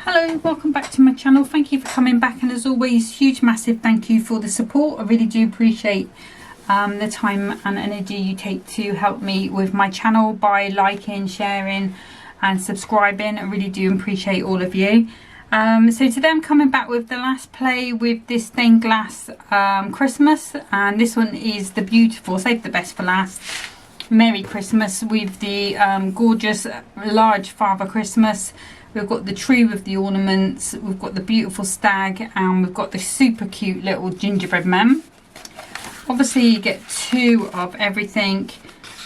Hello, welcome back to my channel. Thank you for coming back, and as always, huge massive thank you for the support. I really do appreciate the time and energy you take to help me with my channel by liking, sharing and subscribing. I really do appreciate all of you. So today I'm coming back with the last play with this stained glass Christmas, and this one is the beautiful, save the best for last, Merry Christmas with the gorgeous large Father Christmas. We've got the tree with the ornaments, we've got the beautiful stag, and we've got the super cute little gingerbread man. Obviously you get two of everything.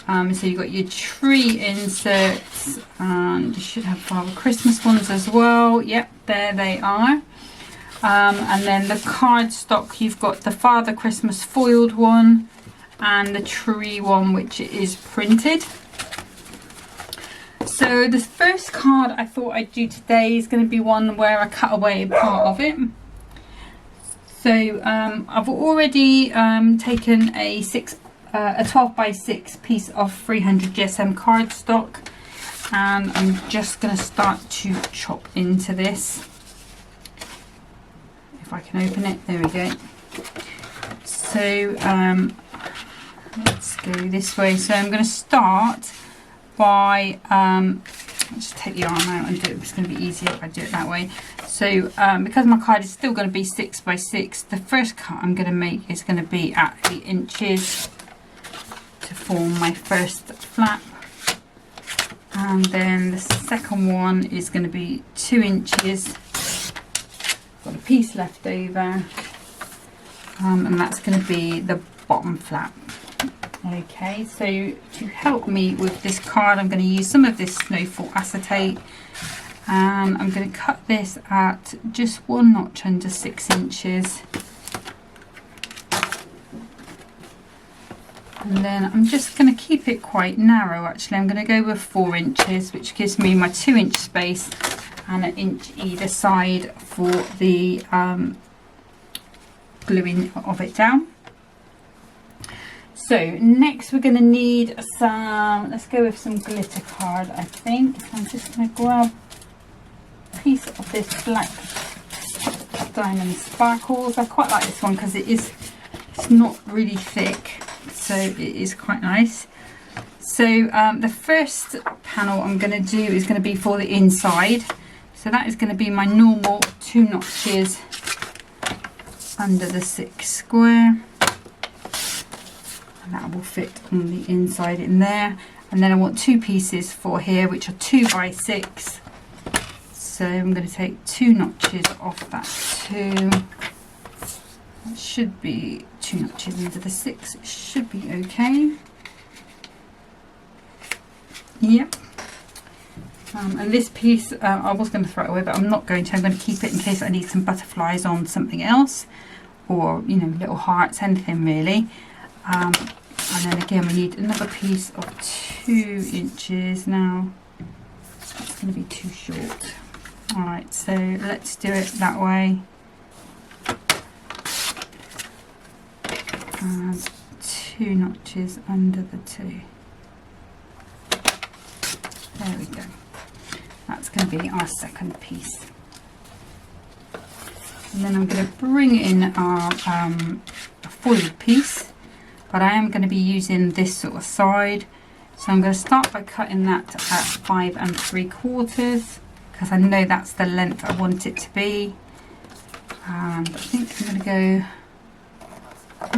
So you've got your tree inserts, and you should have Father Christmas ones as well. Yep, there they are. And then the cardstock, you've got the Father Christmas foiled one and the tree one, which is printed. So the first card I thought I'd do today is going to be one where I cut away a part of it. So I've already taken a 12 by 6 piece of 300 GSM cardstock, and I'm just going to start to chop into this. If I can open it, there we go. So let's go this way. So I'm going to start by just take the arm out and do it. It's going to be easier if I do it that way. So because my card is still going to be 6 by 6, the first cut I'm going to make is going to be at 8 inches to form my first flap, and then the second one is going to be 2 inches. Got a piece left over, and that's going to be the bottom flap. Okay, so to help me with this card, I'm going to use some of this Snowfall acetate, and I'm going to cut this at just 1 notch under 6 inches. And then I'm just going to keep it quite narrow. Actually, I'm going to go with 4 inches, which gives me my 2 inch space and 1 inch either side for the gluing of it down. So next we're going to need some, let's go with some glitter card, I think. I'm just going to grab a piece of this black diamond sparkles. I quite like this one because it's not really thick, so it is quite nice. So the first panel I'm going to do is going to be for the inside. So that is going to be my normal 2 notches under the 6 square. That will fit on the inside in there, and then I want 2 pieces for here, which are 2 by 6. So I'm going to take 2 notches off that too. That should be 2 notches into the 6. It should be okay. Yep. And this piece I was going to throw it away, but I'm not going to. I'm going to keep it in case I need some butterflies on something else, or you know, little hearts, anything really. And then again we need another piece of 2 inches. Now that's going to be too short. Alright, so let's do it that way. And 2 notches under the 2. There we go. That's going to be our second piece. And then I'm going to bring in our foiled piece. But I am going to be using this sort of side, so I'm going to start by cutting that at 5 3/4 because I know that's the length I want it to be, and I think I'm going to go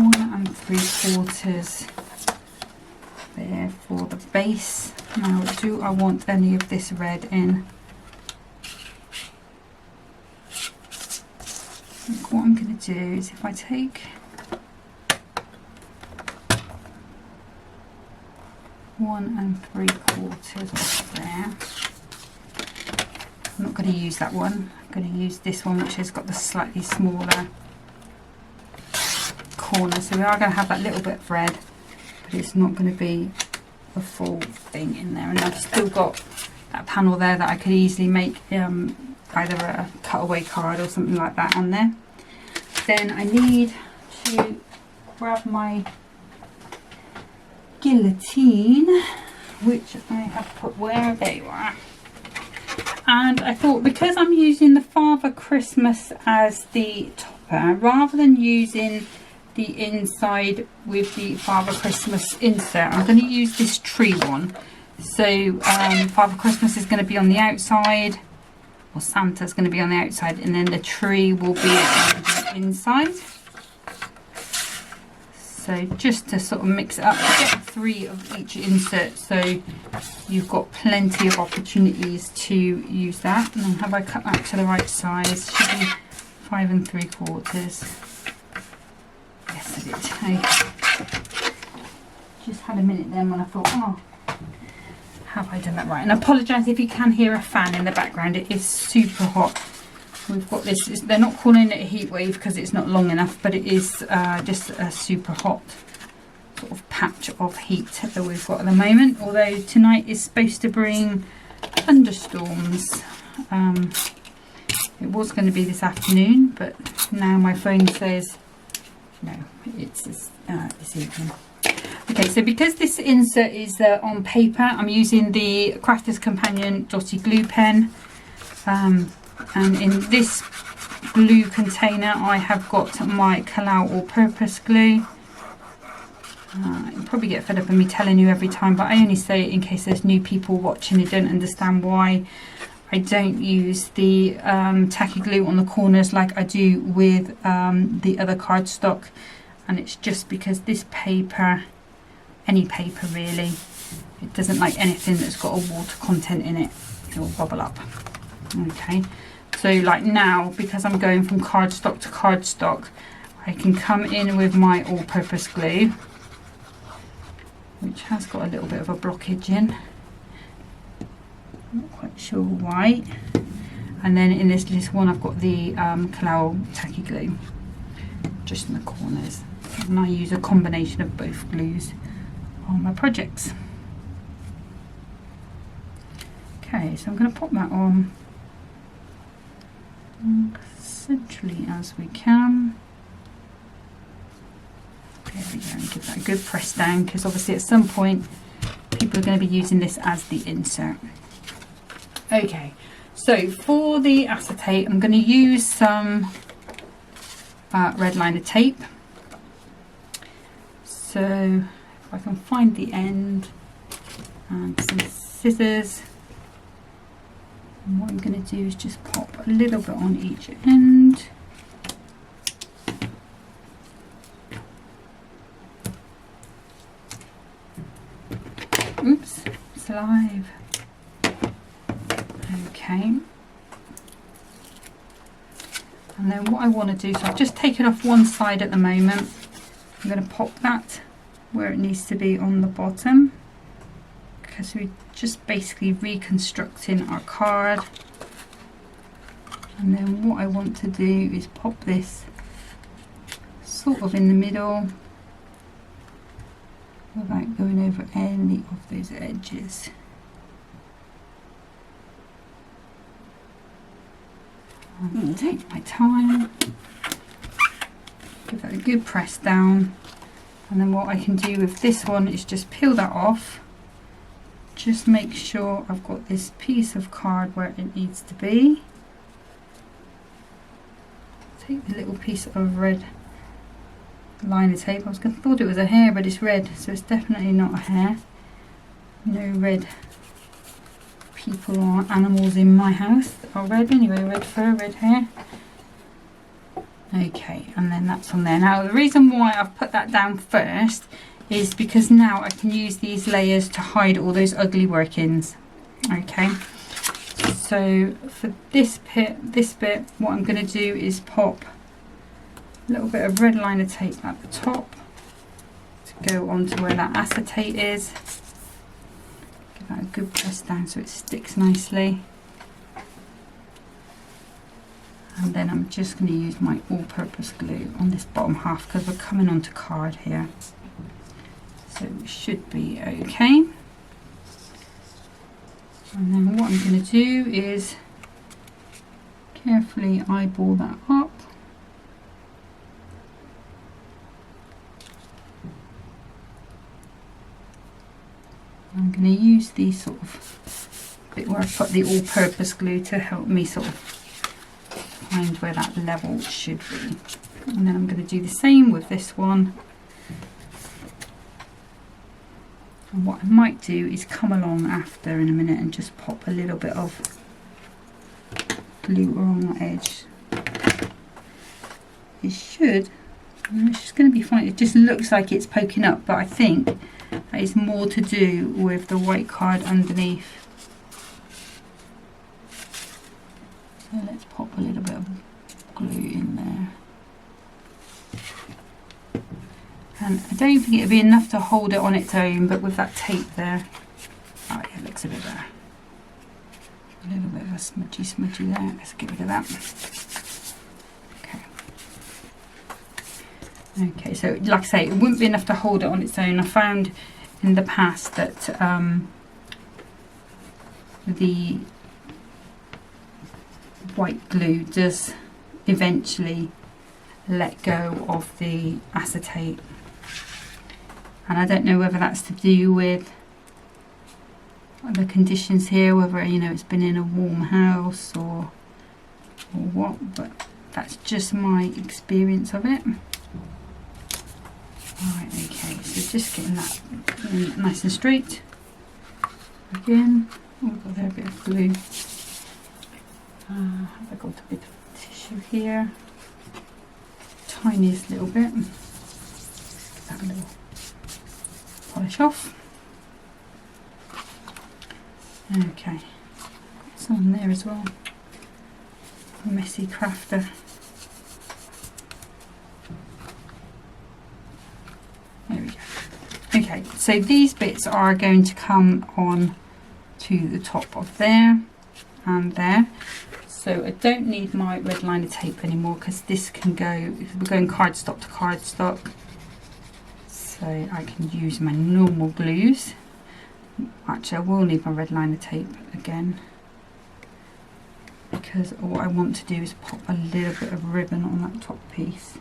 1 3/4 there for the base. Now, do I want any of this red in? I think what I'm going to do is if I take 1 3/4 off there. I'm not going to use that one. I'm going to use this one, which has got the slightly smaller corner. So we are going to have that little bit of red, but it's not going to be the full thing in there. And I've still got that panel there that I could easily make either a cutaway card or something like that on there. Then I need to grab my guillotine, which I have put where? There you are. And I thought, because I'm using the Father Christmas as the topper, rather than using the inside with the Father Christmas insert, I'm going to use this tree one. So Father Christmas is going to be on the outside, or Santa's going to be on the outside, and then the tree will be on the inside. So just to sort of mix it up, get 3 of each insert, so you've got plenty of opportunities to use that. And then have I cut that to the right size? Should be 5 3/4. Yes, I did. Okay. Just had a minute then when I thought, oh, have I done that right? And I apologise if you can hear a fan in the background. It is super hot. We've got this, they're not calling it a heat wave because it's not long enough, but it is just a super hot sort of patch of heat that we've got at the moment. Although tonight is supposed to bring thunderstorms. It was going to be this afternoon, but now my phone says no, it's this evening. Okay, so because this insert is on paper, I'm using the Crafter's Companion Dotty Glue pen. And in this glue container I have got my Kalau all-purpose glue. You'll probably get fed up of me telling you every time, but I only say it in case there's new people watching who don't understand why I don't use the tacky glue on the corners like I do with the other cardstock. And it's just because this paper, any paper really, it doesn't like anything that's got a water content in it. It will bubble up. Okay. So like now, because I'm going from cardstock to cardstock, I can come in with my all-purpose glue, which has got a little bit of a blockage in. Not quite sure why. And then in this one I've got the Kalau tacky glue, just in the corners. And I use a combination of both glues on my projects. Okay, so I'm going to pop that on centrally as we can. There we go, and give that a good press down, because obviously at some point people are going to be using this as the insert. Okay, so for the acetate I'm going to use some red liner tape. So if I can find the end and some scissors. And what I'm going to do is just pop a little bit on each end. Oops, it's alive. Okay. And then what I want to do, so I've just taken off one side at the moment. I'm going to pop that where it needs to be on the bottom, because we're just basically reconstructing our card. And then what I want to do is pop this sort of in the middle without going over any of those edges. I'm going to take my time, give that a good press down, and then what I can do with this one is just peel that off. Just make sure I've got this piece of card where it needs to be. Take the little piece of red liner tape. I thought it was a hair, but it's red, so it's definitely not a hair. No red people or animals in my house are red anyway. Red fur, red hair. Okay, and then that's on there. Now the reason why I've put that down first is because now I can use these layers to hide all those ugly workings. Okay, so for this bit, what I'm going to do is pop a little bit of red liner tape at the top to go onto where that acetate is. Give that a good press down so it sticks nicely. And then I'm just going to use my all-purpose glue on this bottom half, because we're coming onto card here. So it should be okay. And then what I'm going to do is carefully eyeball that up. I'm going to use these sort of bit where I put the all-purpose glue to help me sort of find where that level should be. And then I'm going to do the same with this one. And what I might do is come along after in a minute and just pop a little bit of glue along that edge. It should, it's just going to be fine. It just looks like it's poking up, but I think that is more to do with the white card underneath. So let's pop a little bit of glue in there. And I don't think it'll be enough to hold it on its own, but with that tape there, oh yeah, it looks a bit better. A little bit of a smudgy there. Let's get rid of that. Okay, so like I say, it wouldn't be enough to hold it on its own. I found in the past that the white glue does eventually let go of the acetate, and I don't know whether that's to do with the conditions here, whether, you know, it's been in a warm house or what, but that's just my experience of it. Right, okay, so just getting that nice and straight. Again, oh, I've got there a bit of glue. Have I got a bit of tissue here? Tiniest little bit. That little polish off. Okay, got some there as well. Messy crafter. There we go. Okay, so these bits are going to come on to the top of there and there. So I don't need my red liner tape anymore because this can go, we're going cardstock to cardstock. So I can use my normal glues. Actually, I will need my red liner tape again, because what I want to do is pop a little bit of ribbon on that top piece.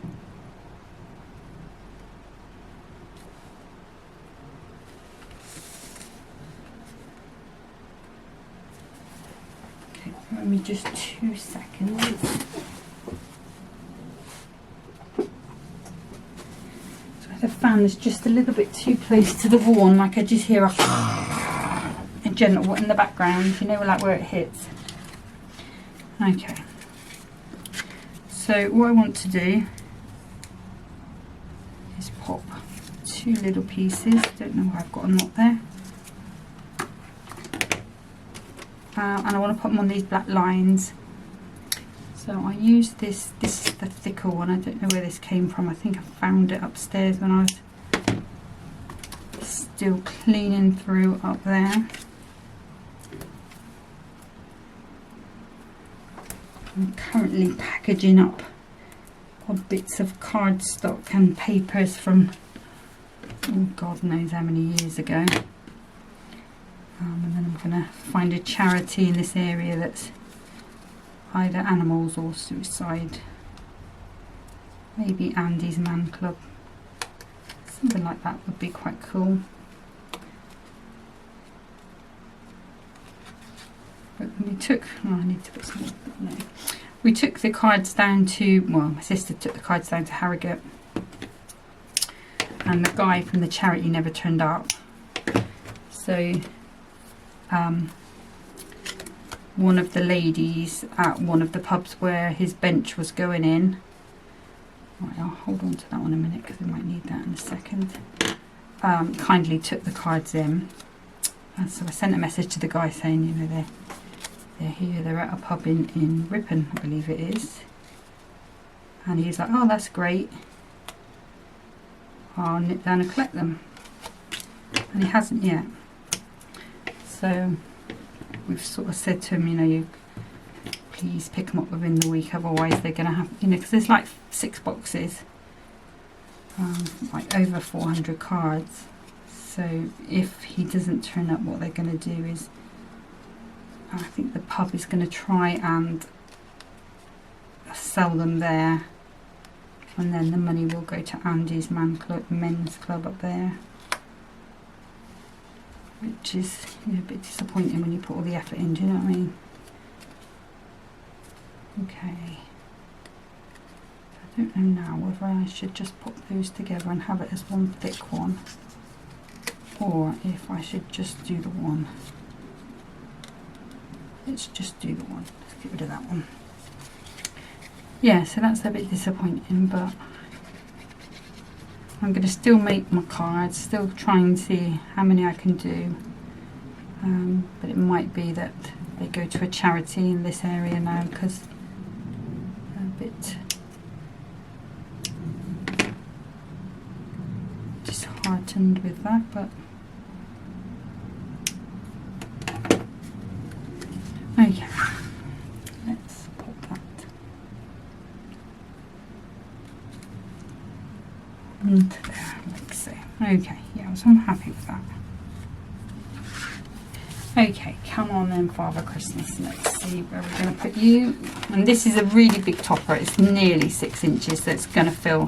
Okay, let me just 2 seconds. The fan is just a little bit too close to the wall, and like I just hear a gentle in the background, you know, like where it hits. Okay, so what I want to do is pop 2 little pieces. Don't know why I've got a knot there. And I want to put them on these black lines. So I use this is the thicker one. I don't know where this came from. I think I found it upstairs when I was still cleaning through up there. I'm currently packaging up odd bits of cardstock and papers from, oh, God knows how many years ago. And then I'm going to find a charity in this area that's either animals or suicide. Maybe Andy's Man Club. Something like that would be quite cool. But we took, oh, I need to put some, no. We took the cards down to, well, my sister took the cards down to Harrogate, and the guy from the charity never turned up. So one of the ladies at one of the pubs where his bench was going in, right, I'll hold on to that one a minute because we might need that in a second, kindly took the cards in. And so I sent a message to the guy saying, you know, they're here, they're at a pub in Ripon, I believe it is. And he's like, oh, that's great, I'll nip down and collect them. And he hasn't yet. So we've sort of said to him, you know, you please pick them up within the week, otherwise they're going to have, you know, because there's like 6 boxes, like over 400 cards. So if he doesn't turn up, what they're going to do is, I think the pub is going to try and sell them there, and then the money will go to Andy's Men's Club up there. which is a bit disappointing when you put all the effort in, do you know what I mean? Okay. I don't know now whether I should just put those together and have it as one thick one, or if I should just do the one. Let's just do the one. Let's get rid of that one. Yeah, so that's a bit disappointing, but I'm going to still make my cards, still try and see how many I can do. But it might be that they go to a charity in this area now because they're a bit disheartened with that, but okay, let's pop that into there like so. Okay, yeah, so I'm happy with that. Okay, come on then, Father Christmas. Let's see where we're going to put you. And this is a really big topper. It's nearly 6 inches, so it's going to fill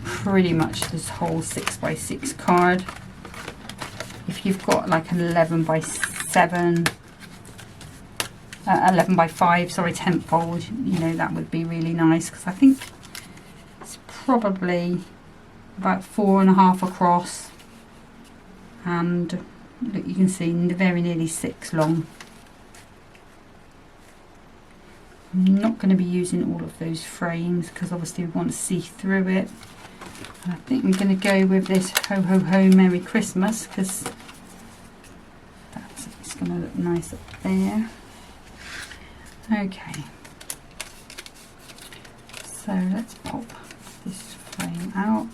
pretty much this whole 6x6 card. If you've got like an 11 by 7, 11 by 5, sorry, 10th fold, you know, that would be really nice, because I think it's probably about 4.5 across, and look, you can see very nearly 6 long. I'm not going to be using all of those frames because obviously we want to see through it. And I think I'm going to go with this Ho Ho Ho Merry Christmas because it's going to look nice up there. Okay, so let's pop this frame out.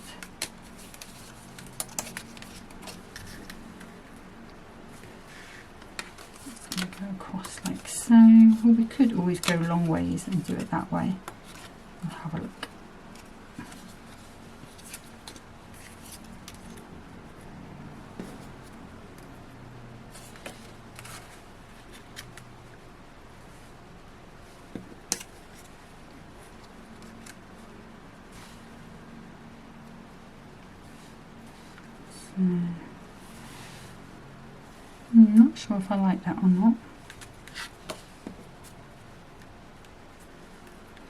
Go across like so. Well, we could always go long ways and do it that way. We'll have a look. So, I'm not sure if I like that or not.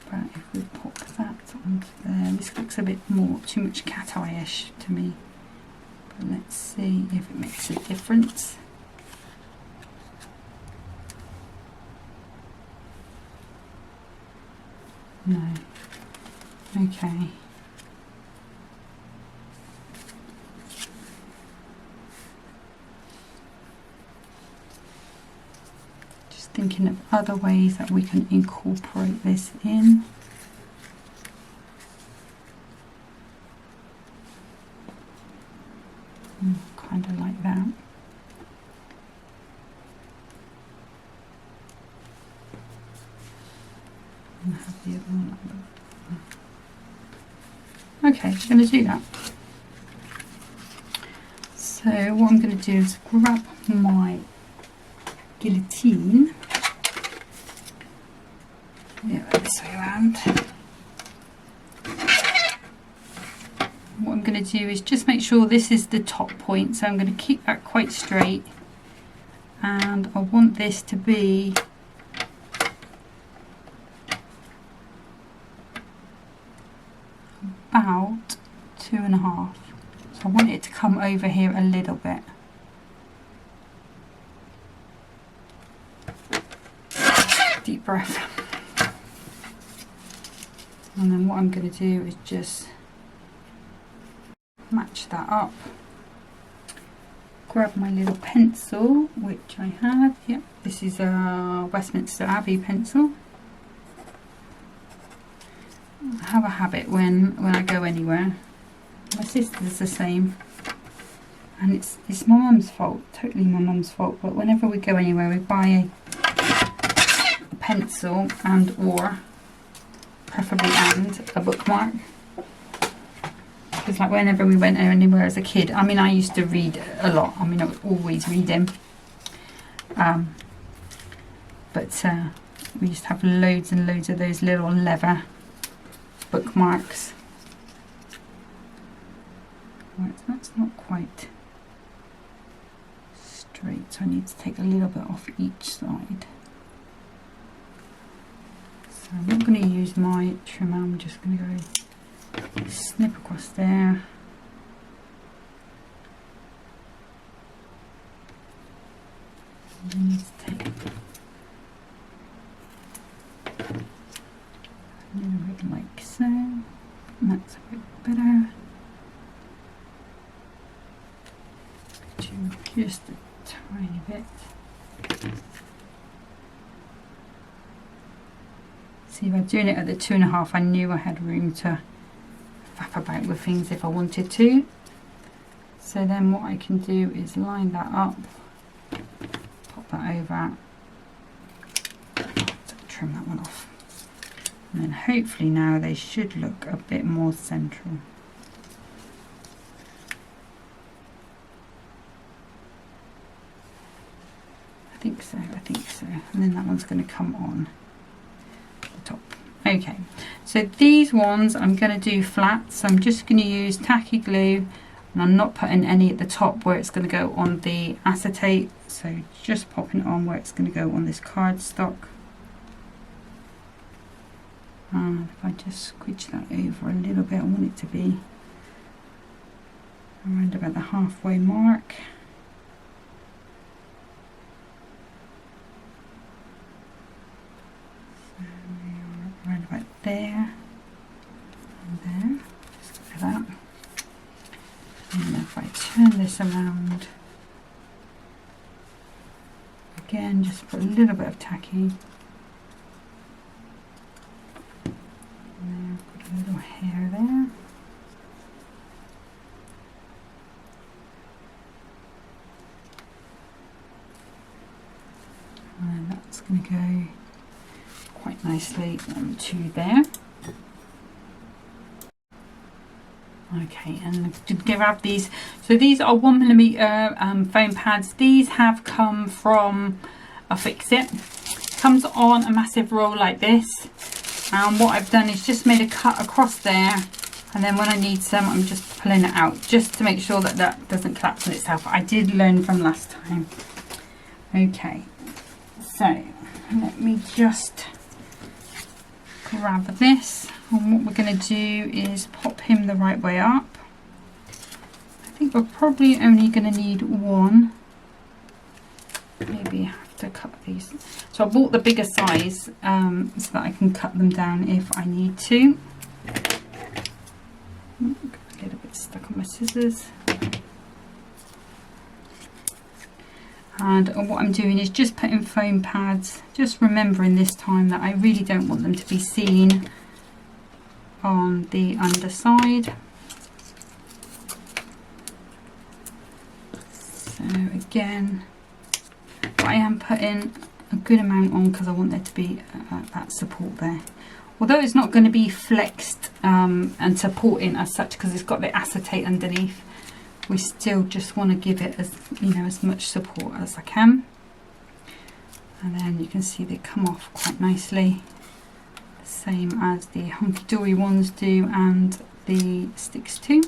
But if we pop that onto there, this looks a bit more, too much cat eye-ish to me. But let's see if it makes a difference. No. Okay. Thinking of other ways that we can incorporate this in. Kind of like that. And have the other one like that. Okay, I'm going to do that. So what I'm going to do is grab my guillotine. Yeah, this way around. What I'm going to do is just make sure this is the top point, so I'm going to keep that quite straight, and I want this to be about 2.5. So I want it to come over here a little bit. Deep breath. And then what I'm going to do is just match that up. Grab my little pencil, which I have. Yep, this is a Westminster Abbey pencil. I have a habit when I go anywhere. My sister's the same. And it's my mum's fault, totally my mum's fault. But whenever we go anywhere, we buy a pencil and or preferably and a bookmark, because like whenever we went anywhere as a kid, I mean I used to read a lot, I mean I was always reading, but we used to have loads and loads of those little leather bookmarks. Right, so that's not quite straight, so I need to take a little bit off each side. So I'm not going to use my trimmer, I'm just going to go snip across there. And I need to take a little bit like so, and that's a bit better. Just a tiny bit. See, by doing it at the 2.5, I knew I had room to faff about with things if I wanted to. So then what I can do is line that up, pop that over, trim that one off, and then hopefully now they should look a bit more central. I think so, and then that one's going to come on the top. Okay, so these ones I'm going to do flat, so I'm just going to use tacky glue, and I'm not putting any at the top where it's going to go on the acetate, so just popping it on where it's going to go on this cardstock. And if I just squidge that over a little bit, I want it to be around about the halfway mark. Around about there and there, just like that. And then if I turn this around again, just put a little bit of tacky, and then put a little hair there. And that's going to go quite nicely onto there. Okay, and to grab these, so these are 1mm foam pads. These have come from a Fix It. Comes on a massive roll like this, and what I've done is just made a cut across there, and then when I need some I'm just pulling it out just to make sure that that doesn't collapse on itself. I did learn from last time. Okay, so let me just grab this, and what we're going to do is pop him the right way up. I think we're probably only going to need one, maybe have to cut these, so I bought the bigger size so that I can cut them down if I need to. Got a little bit stuck on my scissors. And what I'm doing is just putting foam pads, just remembering this time that I really don't want them to be seen on the underside. So again, but I am putting a good amount on because I want there to be that support there. Although it's not going to be flexed and supporting as such because it's got the acetate underneath, we still just want to give it as, you know, as much support as I can. And then you can see they come off quite nicely, the same as the Hunkydory ones do and the sticks too.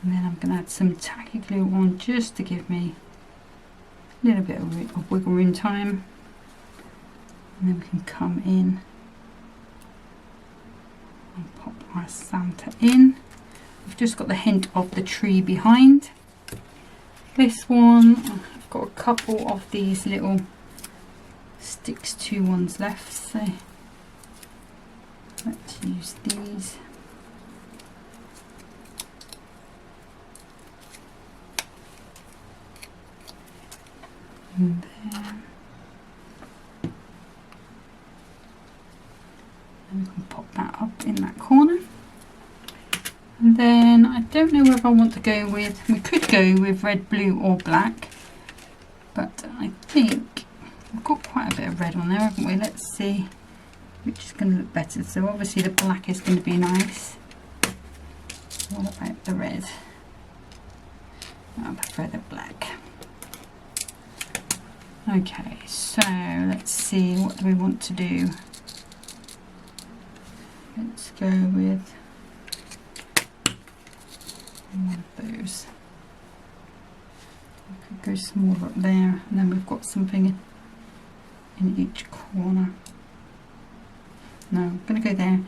And then I'm going to add some tacky glue on just to give me a little bit of wiggle room time, and then we can come in and pop our Santa in. We've just got the hint of the tree behind. This one, I've got a couple of these little sticks 2 ones left, so let's use these. And then and we can pop that up in that corner. And then I don't know whether I want to go with, we could go with red, blue or black, but I think we've got quite a bit of red on there, haven't we? Let's see which is going to look better. So obviously the black is going to be nice. What about the red? I prefer the black. Okay, so let's see, what do we want to do? Let's go with one of those. Go smaller up there, and then we've got something in each corner. No, I'm going to go there.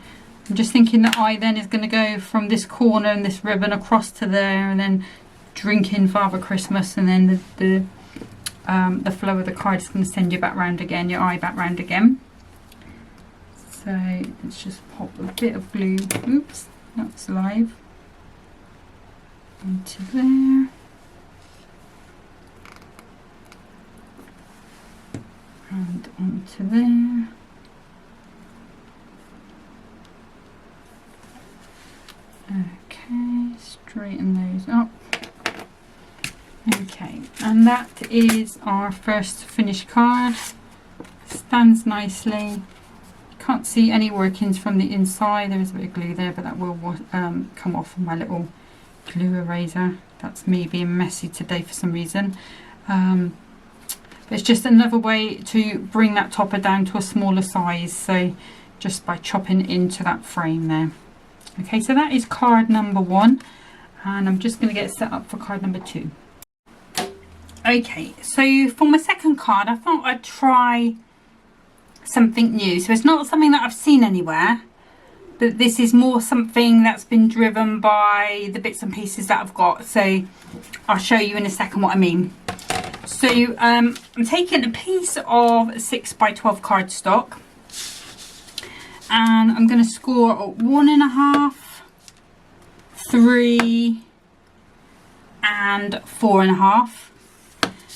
I'm just thinking that eye then is going to go from this corner and this ribbon across to there, and then drinking Father Christmas, and then the flow of the card is going to send you back round again, your eye back round again. So let's just pop a bit of glue, oops, that's live, into there. And onto there. Okay, straighten those up. Okay, and that is our first finished card. Stands nicely. Can't see any workings from the inside. There is a bit of glue there, but that will come off with my little glue eraser. That's me being messy today for some reason. It's just another way to bring that topper down to a smaller size, so just by chopping into that frame there. Okay, so that is card number 1, and I'm just going to get set up for card number 2. Okay, so for my second card, I thought I'd try something new. So it's not something that I've seen anywhere, but this is more something that's been driven by the bits and pieces that I've got. So I'll show you in a second what I mean. So I'm taking a piece of 6x12 cardstock, and I'm going to score at 1.5, 3 and 4.5.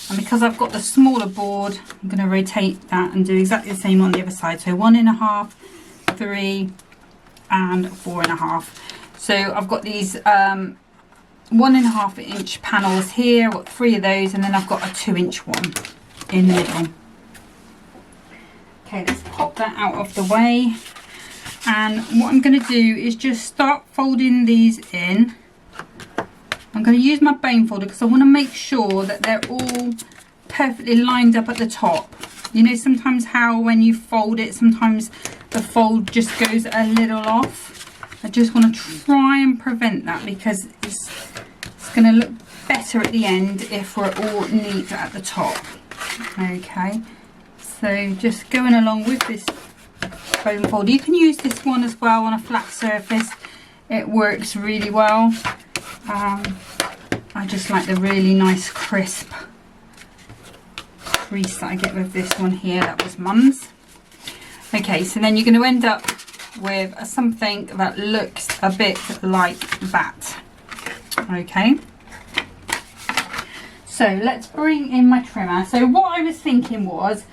And because I've got the smaller board, I'm going to rotate that and do exactly the same on the other side. So 1.5, 3 and 4.5. So I've got these 1.5 inch panels here. I've got 3 of those, and then I've got a 2-inch one in the middle. Okay, let's pop that out of the way. And what I'm going to do is just start folding these in. I'm going to use my bone folder because I want to make sure that they're all perfectly lined up at the top. You know, sometimes how when you fold it, sometimes the fold just goes a little off. I just want to try and prevent that, because it's going to look better at the end if we're all neat at the top. Okay, so just going along with this bone folder. You can use this one as well on a flat surface. It works really well. I just like the really nice crisp crease that I get with this one here. That was Mum's. Okay, so then you're going to end up with something that looks a bit like that. Okay, so let's bring in my trimmer. So what I was thinking was,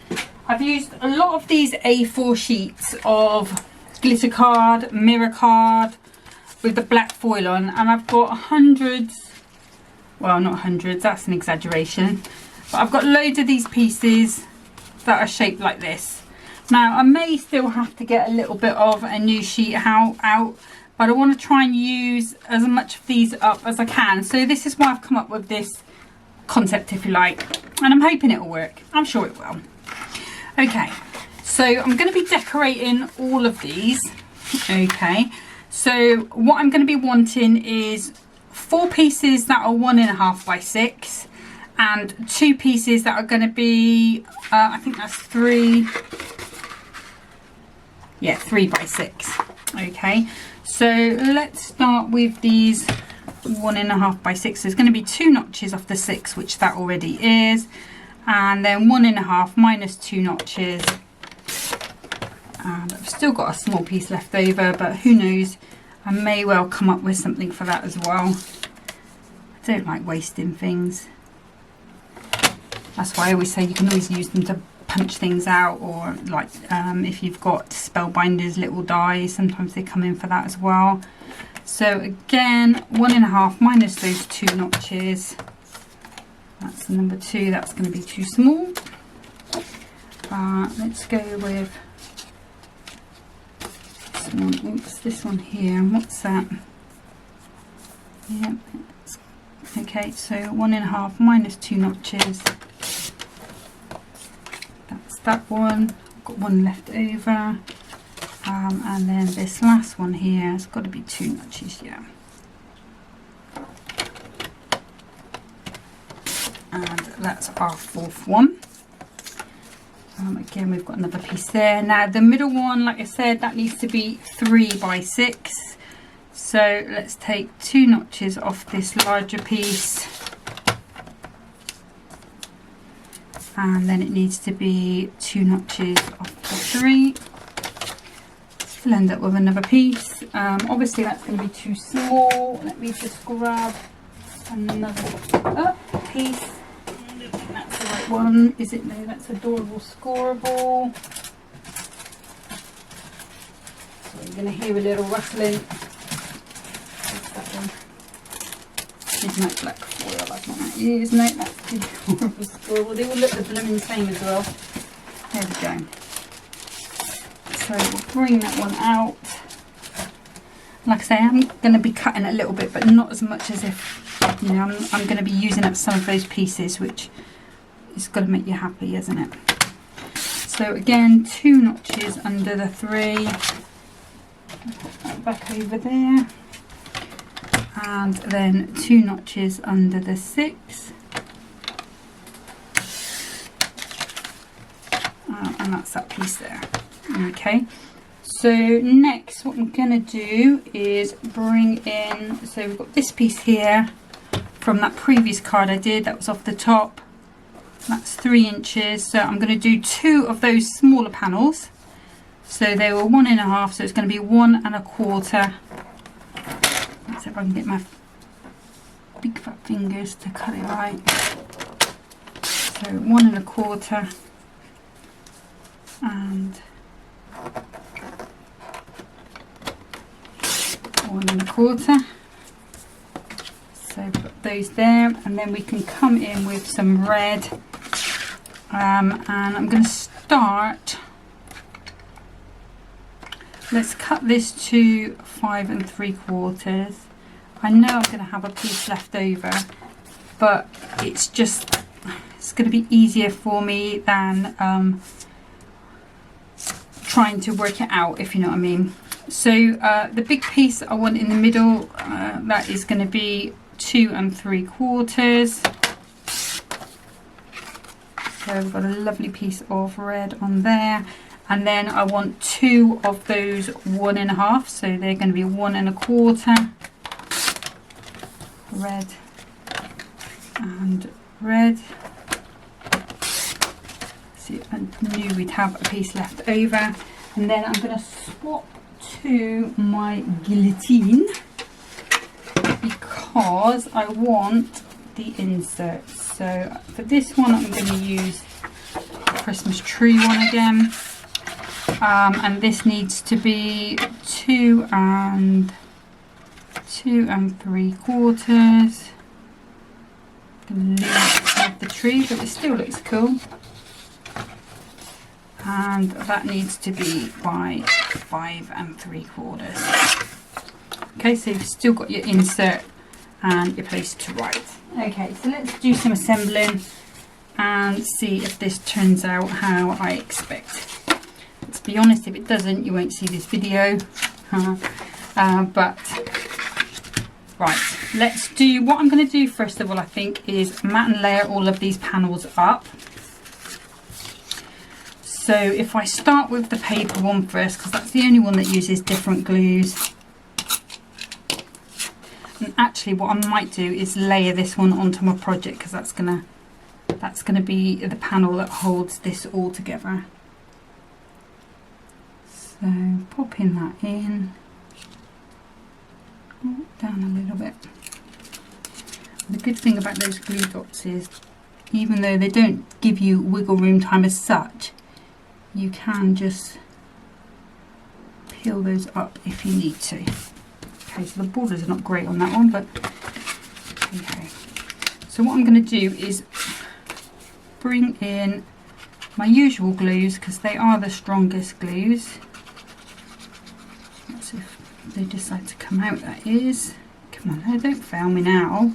I've used a lot of these A4 sheets of glitter card, mirror card with the black foil on, and I've got hundreds, well not hundreds, that's an exaggeration, but I've got loads of these pieces that are shaped like this. Now I may still have to get a little bit of a new sheet out, but I want to try and use as much of these up as I can. So this is why I've come up with this concept, if you like, and I'm hoping it will work. I'm sure it will. Okay, so I'm going to be decorating all of these. Okay, so what I'm going to be wanting is 4 pieces that are 1.5 by 6 and 2 pieces that are going to be I think that's 3 by 6. Okay, so let's start with these 1.5 by 6. There's going to be 2 notches off the 6, which that already is, and then 1.5 minus 2 notches, and I've still got a small piece left over, but who knows, I may well come up with something for that as well. I don't like wasting things. That's why I always say you can always use them to punch things out, or like if you've got Spellbinders little dies, sometimes they come in for that as well. So again, 1.5 minus those 2 notches, that's the number 2, that's going to be too small. Let's go with this one. Oops, this one here, what's that? Yep. Okay, so 1.5 minus 2 notches, that's that one. I've got one left over, and then this last one here has got to be 2 notches, yeah. And that's our fourth one. Again, we've got another piece there. Now the middle one, like I said, that needs to be 3 by 6. So let's take 2 notches off this larger piece, and then it needs to be 2 notches off the 3. We'll end up with another piece. Obviously that's going to be too small. Let me just grab another piece. That's the right one, is it? No, that's Adorable Scoreable. So you're going to hear a little rustling. What's that one? Isn't that black foil? That's not that is. No, that's the Adorable Scoreable. They all look the blooming same as well. There we go. So we'll bring that one out. Like I say, I'm going to be cutting a little bit, but not as much as if, you know, I'm going to be using up some of those pieces, which is going to make you happy, isn't it? So again, 2 notches under the 3. Put that back over there. And then 2 notches under the 6. And that's that piece there. Okay. So next what I'm going to do is bring in, so we've got this piece here from that previous card I did, that was off the top. That's 3 inches. So I'm going to do 2 of those smaller panels. So they were 1.5, so it's going to be 1 1/4. Let's see if I can get my big fat fingers to cut it right. So 1 1/4 and 1 1/4. So put those there, and then we can come in with some red. And I'm going to start. Let's cut this to 5 3/4. I know I'm going to have a piece left over, but it's going to be easier for me than trying to work it out, if you know what I mean. So the big piece I want in the middle, that is going to be 2 3/4. So we've got a lovely piece of red on there, and then I want 2 of those 1.5, so they're going to be 1 1/4. Red and red. See, I knew we'd have a piece left over, and then I'm going to swap to my guillotine because I want the inserts. So for this one I'm going to use the Christmas tree one again, and this needs to be 2 3/4. I'm going to leave out the tree, but it still looks cool. And that needs to be by 5 3/4. Okay, so you've still got your insert and your place to write. Okay, so let's do some assembling and see if this turns out how I expect. Let's be honest, if it doesn't, you won't see this video. But right, let's do, what I'm going to do first of all, I think, is mat and layer all of these panels up. So if I start with the paper one first, because that's the only one that uses different glues. And actually what I might do is layer this one onto my project, because that's gonna be the panel that holds this all together. So popping that in, down a little bit. The good thing about those glue dots is, even though they don't give you wiggle room time as such, you can just peel those up if you need to. Okay, so the borders are not great on that one, but okay. So what I'm going to do is bring in my usual glues, because they are the strongest glues. Let's see if they decide to come out, that is. Come on, no, don't fail me now.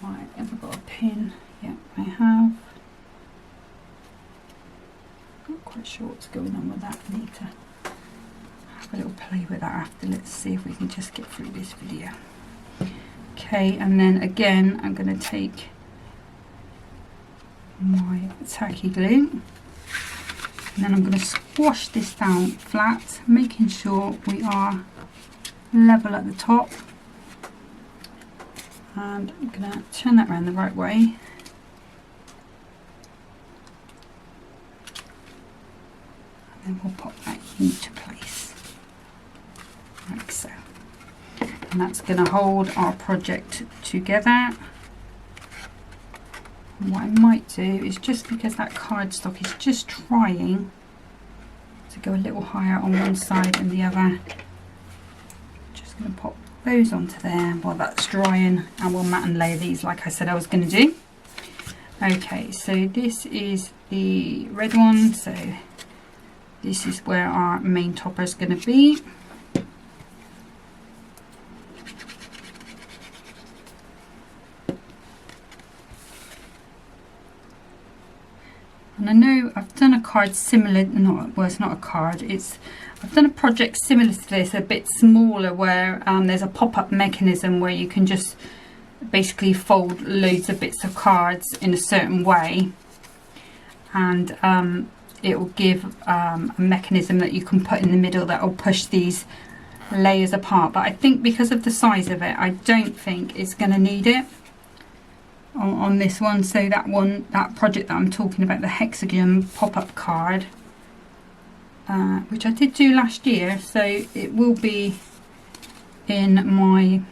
Right, have I got a pin? Yeah, I have. Not quite sure what's going on with that. I need to have a little play with that after. Let's see if we can just get through this video. Okay, and then again I'm going to take my tacky glue. And then I'm going to squash this down flat, making sure we are level at the top. And I'm going to turn that around the right way. And then we'll pop that into place, like so. And that's going to hold our project together. And what I might do is, just because that cardstock is just trying to go a little higher on one side and the other, just going to pop those onto there while that's drying, and we'll mat and layer these like I said I was going to do. Okay, so this is the red one, so this is where our main topper is going to be. And I know I've done a card similar, well it's not a card, I've done a project similar to this, a bit smaller, where there's a pop-up mechanism where you can just basically fold loads of bits of cards in a certain way, and it will give a mechanism that you can put in the middle that will push these layers apart. But I think because of the size of it, I don't think it's going to need it on this one. So that project that I'm talking about, the hexagon pop-up card, which I did do last year, so it will be in my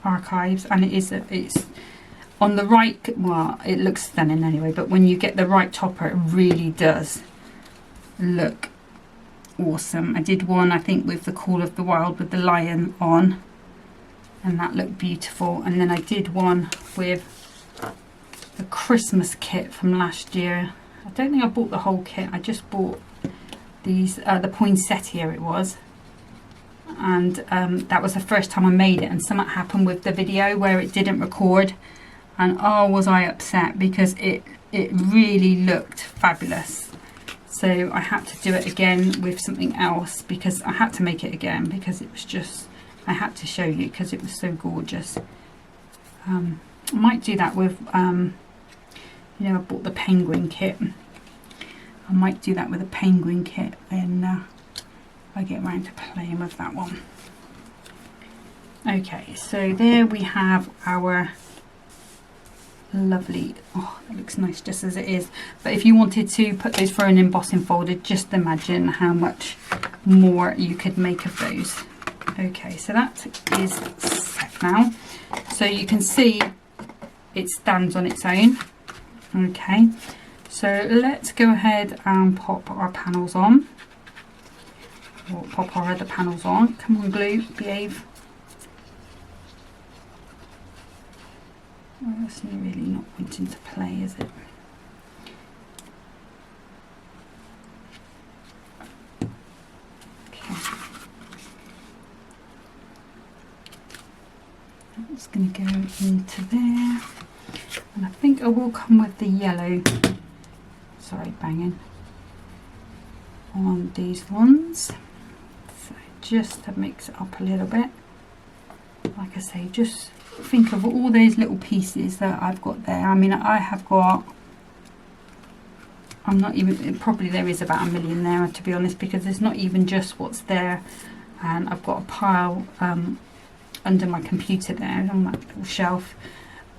archives, and it's on the right. Well, it looks stunning anyway, but when you get the right topper, it really does look awesome. I did one, I think, with the Call of the Wild with the lion on, and that looked beautiful. And then I did one with the Christmas kit from last year. I don't think I bought the whole kit, I just bought these, the poinsettia it was, and that was the first time I made it, and something happened with the video where it didn't record, and oh was I upset, because it really looked fabulous. So I had to do it again with something else, because I had to make it again, because it was just, I had to show you because it was so gorgeous. I might do that with you know, I bought the penguin kit. I might do that with a penguin kit when I get around to playing with that one. Okay, so there we have our lovely, oh that looks nice just as it is, but if you wanted to put those for an embossing folder, just imagine how much more you could make of those. Okay, so that is set now, so you can see it stands on its own. Okay, so let's go ahead and pop our panels on, or pop our other panels on. Come on, glue, behave. Well, that's really not wanting to play, is it? Okay. That's going to go into there. And I think I will come with the yellow, sorry, banging, on these ones. So just to mix it up a little bit. Like I say, just think of all those little pieces that I've got there. I mean, I have got, I'm not even, probably there is about 1 million there, to be honest, because it's not even just what's there. And I've got a pile under my computer there on that little shelf.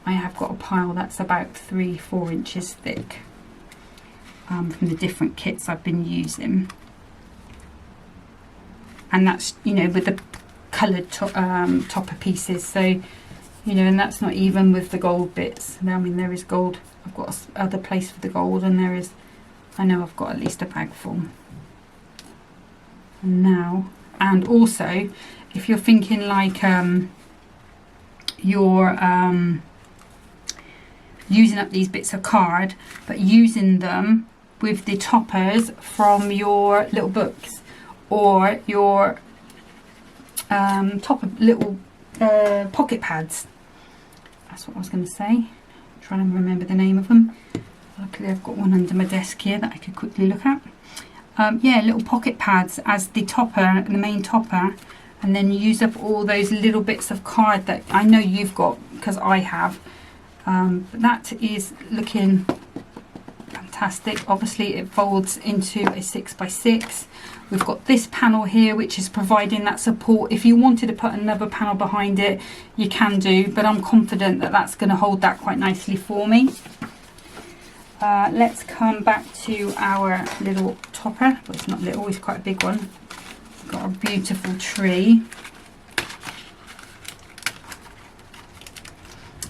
I have got a pile that's about 3-4 inches thick from the different kits I've been using, and that's, you know, with the coloured topper pieces. So, you know, and that's not even with the gold bits. I mean, there is gold, I've got other place for the gold, and there is, I know I've got at least a bag full. And now, and also if you're thinking like you're using up these bits of card, but using them with the toppers from your little books, or your little pocket pads. That's what I was going to say. I'm trying to remember the name of them. Luckily I've got one under my desk here that I could quickly look at. Yeah, little pocket pads as the topper, the main topper, and then use up all those little bits of card that I know you've got, because I have. But that is looking fantastic. Obviously it folds into a 6x6. We've got this panel here which is providing that support. If you wanted to put another panel behind it, you can do, but I'm confident that that's going to hold that quite nicely for me. Let's come back to our little topper. Well, it's not little, it's quite a big one. We've got a beautiful tree.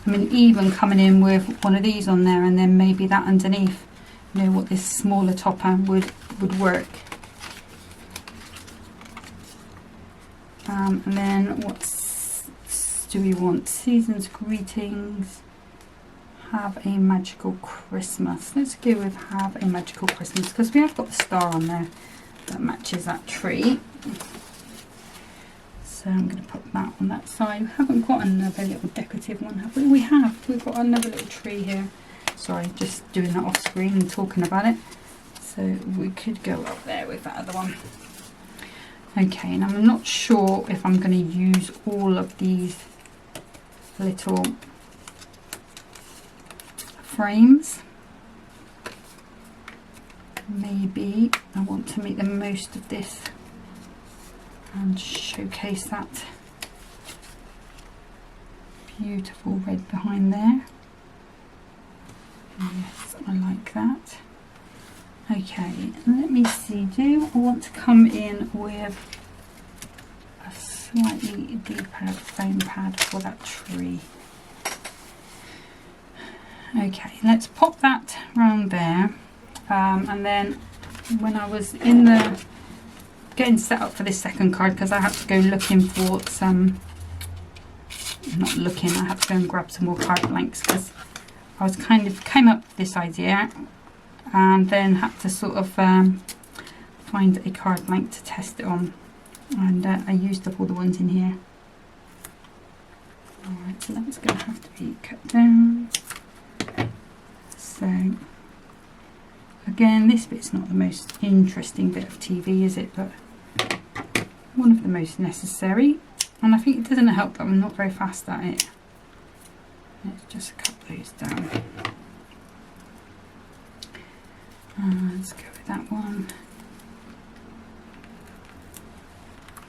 I mean, even coming in with one of these on there and then maybe that underneath, you know, what this smaller topper would work. And then what do we want? Season's greetings. Have a magical Christmas. Let's go with have a magical Christmas because we have got the star on there that matches that tree. So I'm going to put that on that side. We haven't got another little decorative one, have we? We have. We've got another little tree here. Sorry, just doing that off screen and talking about it. So we could go up there with that other one. Okay, and I'm not sure if I'm going to use all of these little frames. Maybe I want to make the most of this and showcase that beautiful red behind there. Yes, I like that. Okay, let me see, do I want to come in with a slightly deeper foam pad for that tree? Okay, let's pop that round there, and then when I was in the getting set up for this second card, because I had to go looking for some, not looking, I had to go and grab some more card blanks because I was kind of came up with this idea and then had to sort of find a card blank to test it on, and I used up all the ones in here. Alright, so that's going to have to be cut down. So again, this bit's not the most interesting bit of TV, is it? But one of the most necessary, and I think it doesn't help that I'm not very fast at it. Let's just cut those down. Let's go with that one.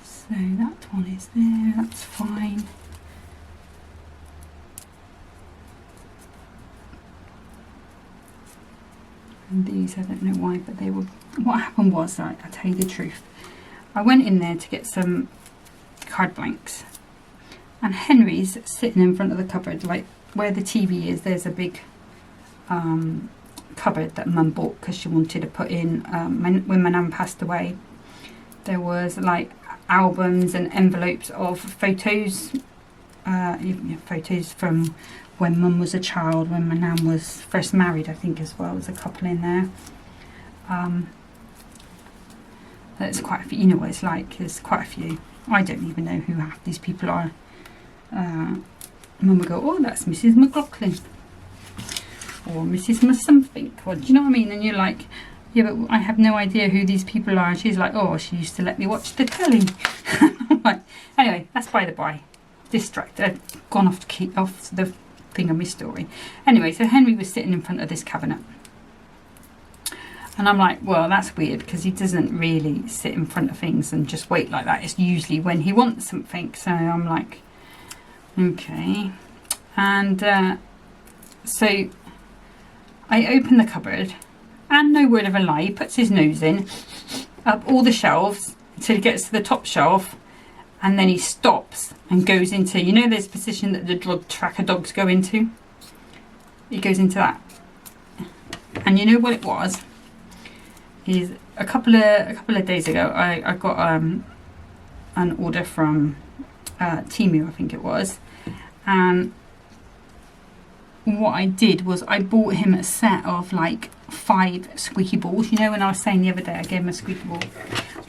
So that one is there, that's fine. And these, I don't know why, but they were, what happened was, I'll tell you the truth, I went in there to get some card blanks, and Henry's sitting in front of the cupboard, like where the TV is. There's a big cupboard that Mum bought because she wanted to put in, when my nan passed away, there was like albums and envelopes of photos, photos from when Mum was a child, when my nan was first married, I think, as well. There's a couple in there. There's quite a few, you know what it's like, there's quite a few. I don't even know who half these people are. Mum would go, oh, that's Mrs. McLaughlin, or Mrs. something, or do you know what I mean? And you're like, yeah, but I have no idea who these people are. And she's like, oh, she used to let me watch the telly. I'm like, anyway, that's by the by. Distracted, gone off the thing of my story. Anyway, so Henry was sitting in front of this cabinet, and I'm like, well, that's weird because he doesn't really sit in front of things and just wait like that. It's usually when he wants something. So I'm like, okay. And so I open the cupboard, and no word of a lie, he puts his nose in up all the shelves until he gets to the top shelf, and then he stops and goes into, you know, there's a position that the drug tracker dogs go into. He goes into that, and you know what it was? Is a couple of days ago, I got an order from Temu, I think it was, and what I did was I bought him a set of like 5 squeaky balls. You know, when I was saying the other day I gave him a squeaky ball,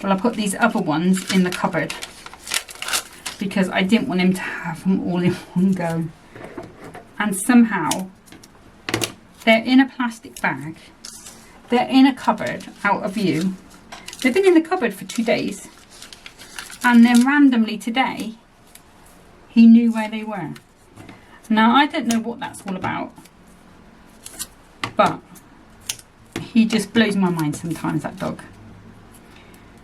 well, I put these other ones in the cupboard because I didn't want him to have them all in one go, and somehow they're in a plastic bag, they're in a cupboard out of view. They've been in the cupboard for 2 days, and then randomly today he knew where they were. Now I don't know what that's all about, but he just blows my mind sometimes, that dog.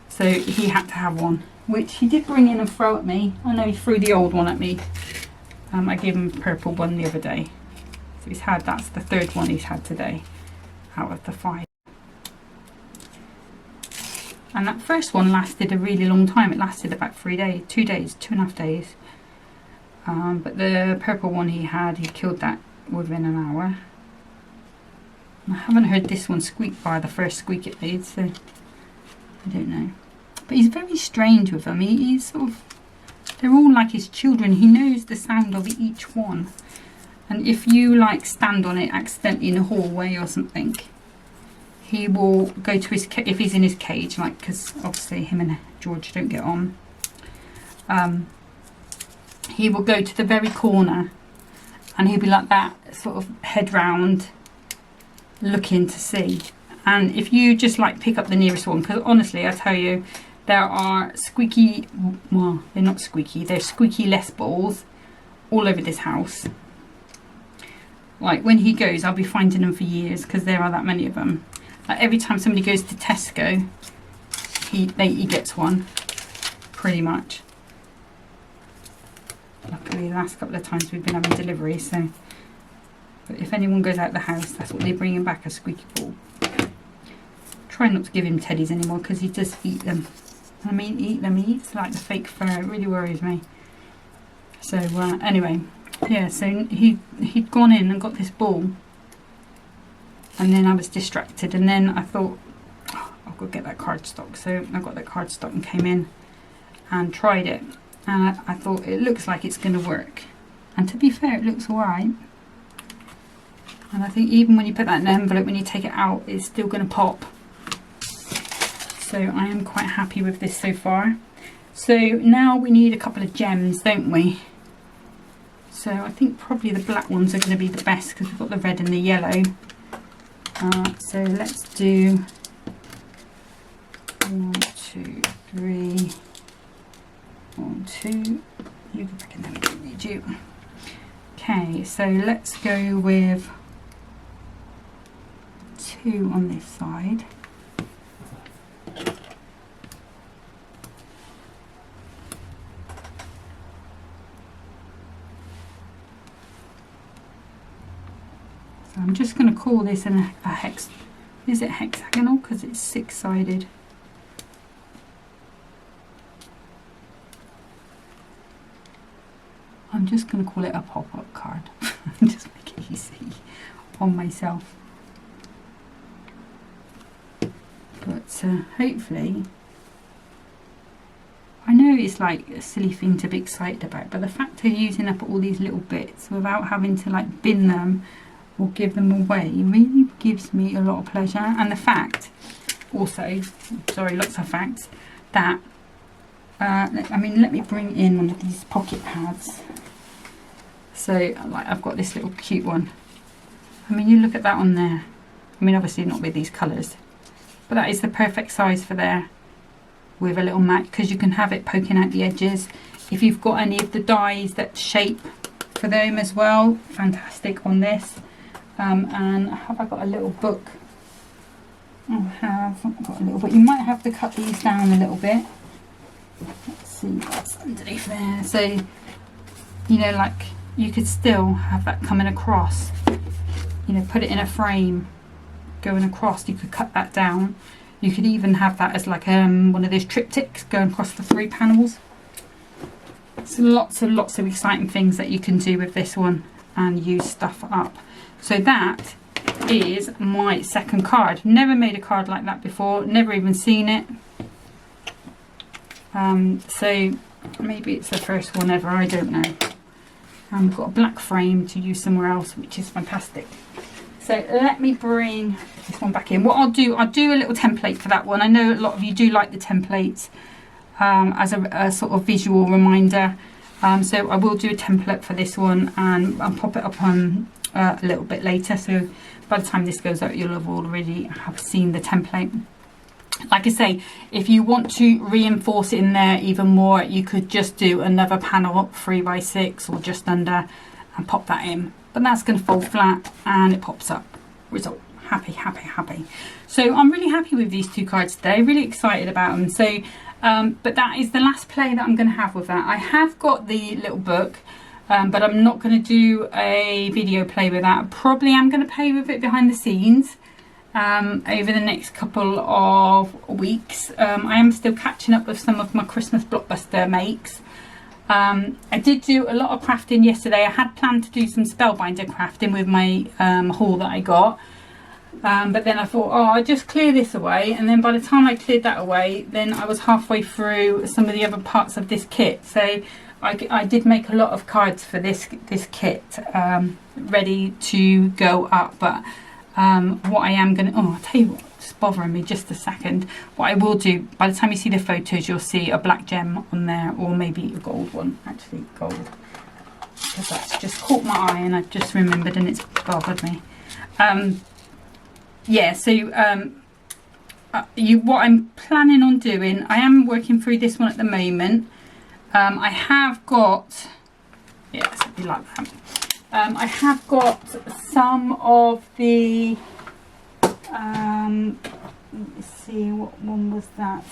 So he had to have one, which he did bring in and throw at me. I know he threw the old one at me. I gave him a purple one the other day. So he's had, that's the third one he's had today out of the 5. And that first one lasted a really long time. It lasted about 3 days, 2 days, 2.5 days. But the purple one he killed that within an hour. I haven't heard this one squeak by the first squeak it made, so I don't know. But he's very strange with them. He's sort of, they're all like his children. He knows the sound of each one. And if you like stand on it accidentally in a hallway or something, he will go to his, if he's in his cage, like, because obviously him and George don't get on. He will go to the very corner and he'll be like that, sort of head round, looking to see. And if you just like pick up the nearest one, because honestly I tell you, there are squeaky, well, they're not squeaky, they're squeaky less balls all over this house. Like when he goes, I'll be finding them for years because there are that many of them. Like every time somebody goes to Tesco, he gets one, pretty much. Luckily the last couple of times we've been having delivery, so. But if anyone goes out the house, that's what they bring him back, a squeaky ball. Try not to give him teddies anymore because he does eat them. I mean, eat them. He eats like the fake fur. It really worries me. So anyway, yeah. So he'd gone in and got this ball, and then I was distracted, and then I thought, oh, I'll go get that cardstock. So I got that cardstock and came in and tried it, and I thought it looks like it's going to work. And to be fair, it looks alright. And I think even when you put that in an envelope, when you take it out, it's still going to pop. So I am quite happy with this so far. So now we need a couple of gems, don't we? So I think probably the black ones are going to be the best because we've got the red and the yellow. So let's do 1, 2, 3, 1, 2. You go back in there, we don't need you. Okay, so let's go with 2 on this side. So I'm just going to call this a hex. Is it hexagonal? Because it's 6-sided. I'm just going to call it a pop-up card. Just make it easy on myself. But hopefully, I know it's like a silly thing to be excited about, but the fact of using up all these little bits without having to like bin them or give them away really gives me a lot of pleasure. And the fact also, sorry, lots of facts, that I mean, let me bring in one of these pocket pads. So like I've got this little cute one. I mean, you look at that on there. I mean, obviously not with these colours, but that is the perfect size for there with a little mat, because you can have it poking out the edges. If you've got any of the dies that shape for them as well, fantastic on this. And have I got a little book? I have got a little book. You might have to cut these down a little bit. Let's see what's underneath there. So, you know, like you could still have that coming across, you know, put it in a frame going across. You could cut that down. You could even have that as like one of those triptychs going across the 3 panels. So lots of exciting things that you can do with this one and use stuff up. So that is my second card. Never made a card like that before, never even seen it. So maybe it's the first one ever, I don't know. I've got a black frame to use somewhere else, which is fantastic. So let me bring this one back in. What I'll do a little template for that one. I know a lot of you do like the templates as a sort of visual reminder. So I will do a template for this one, and I'll pop it up on a little bit later. So by the time this goes out, you'll have already seen the template. Like I say, if you want to reinforce it in there even more, you could just do another panel 3x6 or just under and pop that in. But that's going to fold flat and it pops up. Result. happy. So I'm really happy with these 2 cards today, really excited about them. So but that is the last play that I'm going to have with that. I have got the little book, but I'm not going to do a video play with that. Probably I'm going to play with it behind the scenes over the next couple of weeks. I am still catching up with some of my Christmas blockbuster makes. I did do a lot of crafting yesterday. I had planned to do some spellbinder crafting with my haul that I got. But then I thought, oh, I'll just clear this away, and then by the time I cleared that away, then I was halfway through some of the other parts of this kit. So I did make a lot of cards for this kit ready to go up. But what I am going to, I'll tell you what, it's bothering me just a second. What I will do, by the time you see the photos, you'll see a black gem on there, or maybe a gold one, actually gold, because that's just caught my eye and I've just remembered and it's bothered me. Yeah, so what I'm planning on doing, I am working through this one at the moment. I have got, yes, it'd be like that. I have got some of the, let me see, what one was that?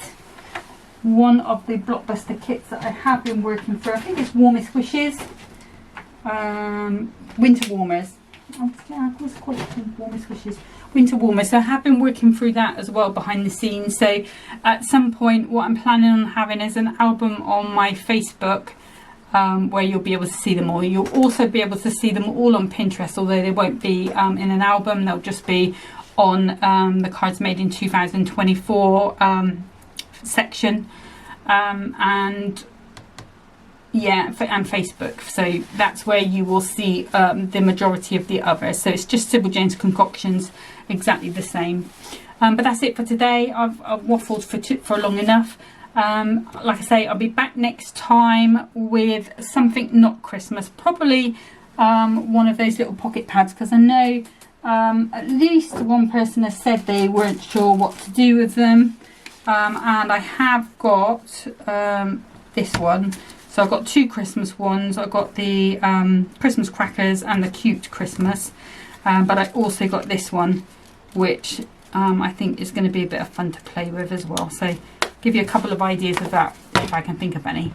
One of the blockbuster kits that I have been working through. I think it's Warmest Wishes, Winter Warmers. Oh, yeah, I was quite Warmest Wishes, Winter Warmers. So I have been working through that as well behind the scenes. So at some point, what I'm planning on having is an album on my Facebook, where you'll be able to see them all. You'll also be able to see them all on Pinterest, although they won't be in an album. They'll just be on the Cards Made in 2024 section, and yeah, and Facebook. So that's where you will see the majority of the others. So it's just Sybil Jane's Concoctions, exactly the same. But that's it for today. I've waffled for long enough. Like I say, I'll be back next time with something not Christmas, probably one of those little pocket pads, because I know at least one person has said they weren't sure what to do with them, and I have got this one. So I've got 2 Christmas ones. I've got the Christmas crackers and the cute Christmas, but I also got this one, which I think is going to be a bit of fun to play with as well. So give you a couple of ideas of that if I can think of any.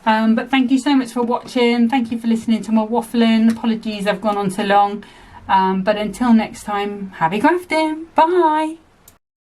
But thank you so much for watching. Thank you for listening to my waffling. Apologies I've gone on so long. But until next time, happy crafting. Bye.